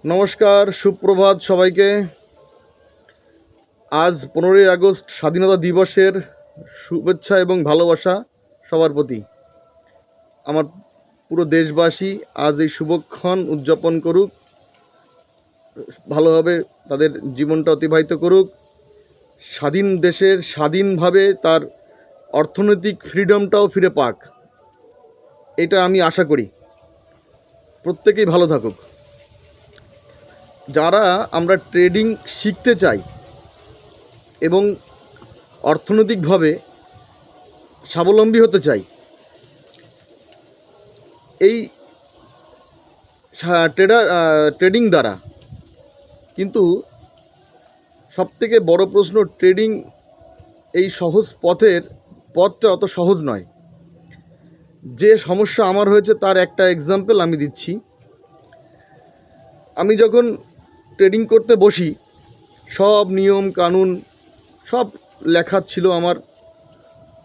নমস্কার, সুপ্রভাত সবাইকে। আজ 15ই আগস্ট স্বাধীনতা দিবসের শুভেচ্ছা এবং ভালোবাসা সবার প্রতি। আমার পুরো দেশবাসী আজ এই শুভক্ষণ উদযাপন করুক, ভালোভাবে তাদের জীবনটা অতিবাহিত করুক, স্বাধীন দেশের স্বাধীনভাবে তার অর্থনৈতিক ফ্রিডমটাও ফিরে পাক, এটা আমি আশা করি। প্রত্যেকেই ভালো থাকুক। যারা আমরা ট্রেডিং শিখতে চাই এবং অর্থনৈতিকভাবে স্বাবলম্বী হতে চাই, এই ট্রেডিং দ্বারা কিন্তু সবথেকে বড় প্রশ্ন, ট্রেডিং এই সহজ পথটা অত সহজ নয়। যে সমস্যা আমার হয়েছে তার একটা এক্সাম্পল আমি দিচ্ছি। আমি যখন ট্রেডিং করতে বসি, সব নিয়ম কানুন সব লেখা ছিল আমার,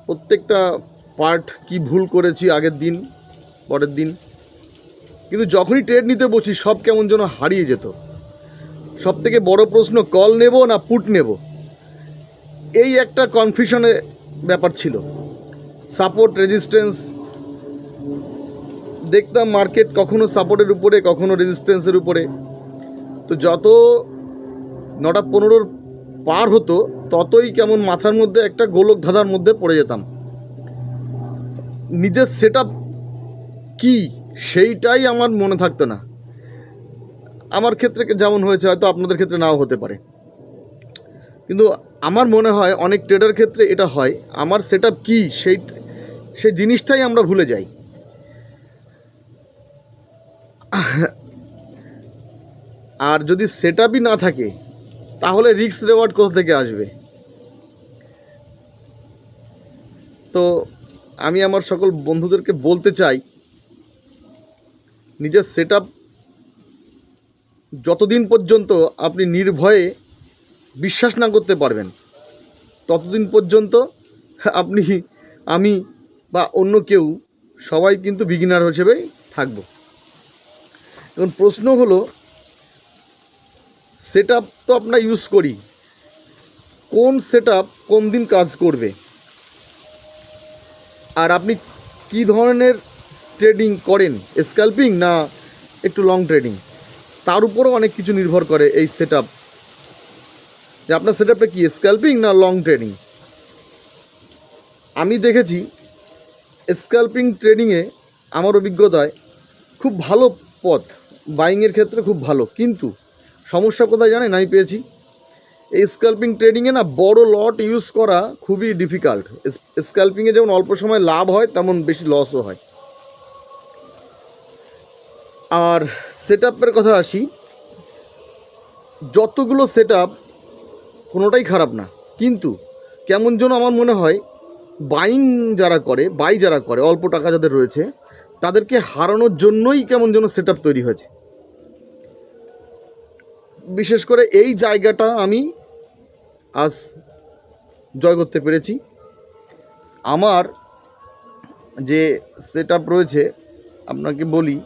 প্রত্যেকটা পার্ট কি ভুল করেছি আগের দিন পরের দিন, কিন্তু যখনই ট্রেড নিতে বসি সব কেমন যেন হারিয়ে যেত। সব থেকে বড় প্রশ্ন, কল নেব না পুট নেব, এই একটা কনফিউশনের ব্যাপার ছিল। সাপোর্ট রেজিস্ট্যান্স দেখতাম, মার্কেট কখনো সাপোর্টের উপরে কখনো রেজিস্ট্যান্সের উপরে। তো যত 9:15 পার হতো ততই কেমন মাথার মধ্যে একটা গোলক ধাঁধার মধ্যে পড়ে যেতাম। নিজের সেট আপ কী সেইটাই আমার মনে থাকতো না। আমার ক্ষেত্রে যেমন হয়েছে, হয়তো আপনাদের ক্ষেত্রে নাও হতে পারে, কিন্তু আমার মনে হয় অনেক ট্রেডার ক্ষেত্রে এটা হয়। আমার সেট আপ কী সেই জিনিসটাই আমরা ভুলে যাই। আর যদি সেট আপই না থাকে তাহলে রিস্ক রেওয়ার্ড কোথা থেকে আসবে? তো আমি আমার সকল বন্ধুদেরকে বলতে চাই, নিজের সেট আপ যতদিন পর্যন্ত আপনি নির্ভয়ে বিশ্বাস না করতে পারবেন ততদিন পর্যন্ত আমি বা অন্য কেউ সবাই কিন্তু বিগিনার হিসেবেই থাকবো। এখন প্রশ্ন হলো, সেট আপ তো আমরা ইউজ করি, কোন সেট আপ কোন দিন কাজ করবে, আর আপনি কী ধরনের ট্রেডিং করেন, স্ক্যাল্পিং না একটু লং ট্রেডিং, তার উপরও অনেক কিছু নির্ভর করে এই সেট আপ, যে আপনার সেট আপটা কি স্ক্যাল্পিং না লং ট্রেডিং। আমি দেখেছি স্ক্যাল্পিং ট্রেডিংয়ে আমার অভিজ্ঞতায় খুব ভালো পথ, বাইংয়ের ক্ষেত্রে খুব ভালো, কিন্তু সমস্যা কোথায় জানেন আমি পেয়েছি? এই স্ক্যাল্পিং ট্রেডিংয়ে না বড় লট ইউজ করা খুবই ডিফিকাল্ট। স্ক্যাল্পিংয়ে যেমন অল্প সময় লাভ হয় তেমন বেশি লসও হয়। আর সেট আপের কথা আসি, যতগুলো সেট আপ কোনোটাই খারাপ না, কিন্তু কেমন যেন আমার মনে হয় বাই যারা করে অল্প টাকা যাদের রয়েছে তাদেরকে হারানোর জন্যই কেমন যেন সেট আপ তৈরি হয়েছে। বিশেষ করে এই জায়গাটা আমি আজ জয় করতে পেরেছি। আমার যে সেট আপ রয়েছে, আপনাকে বলি,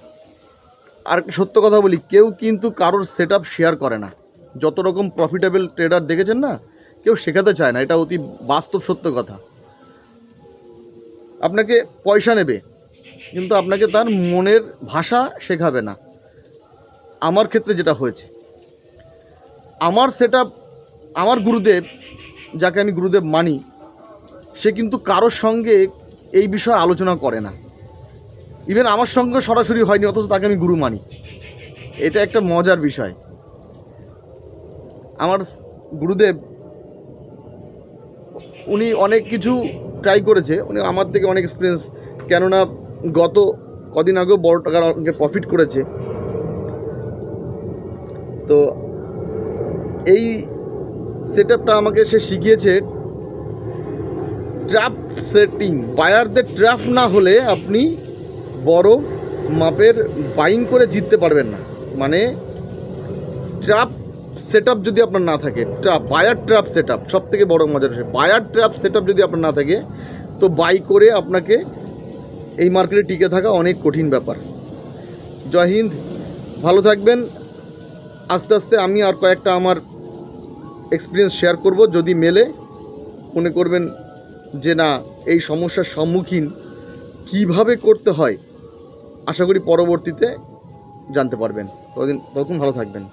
আর সত্য কথা বলি, কেউ কিন্তু কারোর সেট আপ শেয়ার করে না। যত রকম প্রফিটেবল ট্রেডার দেখেছেন না, কেউ শেখাতে চায় না, এটা অতি বাস্তব সত্য কথা। আপনাকে পয়সা নেবে কিন্তু আপনাকে তার মনের ভাষা শেখাবে না। আমার ক্ষেত্রে যেটা হয়েছে, আমার সেট আপ, আমার গুরুদেব, যাকে আমি গুরুদেব মানি, সে কিন্তু কারোর সঙ্গে এই বিষয়ে আলোচনা করে না। ইভেন আমার সঙ্গে সরাসরি হয়নি, অথচ তাকে আমি গুরু মানি। এটা একটা মজার বিষয়। আমার গুরুদেব, উনি অনেক কিছু ট্রাই করেছে, উনি আমার থেকে অনেক এক্সপিরিয়েন্স, কেননা গত কদিন আগেও বড় টাকার প্রফিট করেছে। তো এই সেট আপটা আমাকে সে শিখিয়েছে ট্র্যাপ সেটিং। বায়ারদের ট্র্যাপ না হলে আপনি বড় মাপের বাইং করে জিততে পারবেন না। মানে ট্র্যাপ সেট আপ যদি আপনার না থাকে, বায়ার ট্র্যাপ সেট আপ, সব থেকে বড়ো মজার বিষয়, বায়ার ট্র্যাপ সেট আপ যদি আপনার না থাকে, তো বাই করে আপনাকে এই মার্কেটে টিকে থাকা অনেক কঠিন ব্যাপার। জয় হিন্দ, ভালো থাকবেন। আস্তে আস্তে আমি আর কয়েকটা আমার এক্সপিরিয়েন্স শেয়ার করব, যদি মেলে মনে করবেন যে না এই সমস্যার সম্মুখীন কিভাবে করতে হয়, আশা করি পরবর্তীতে জানতে পারবেন। ততদিন ভালো থাকবেন।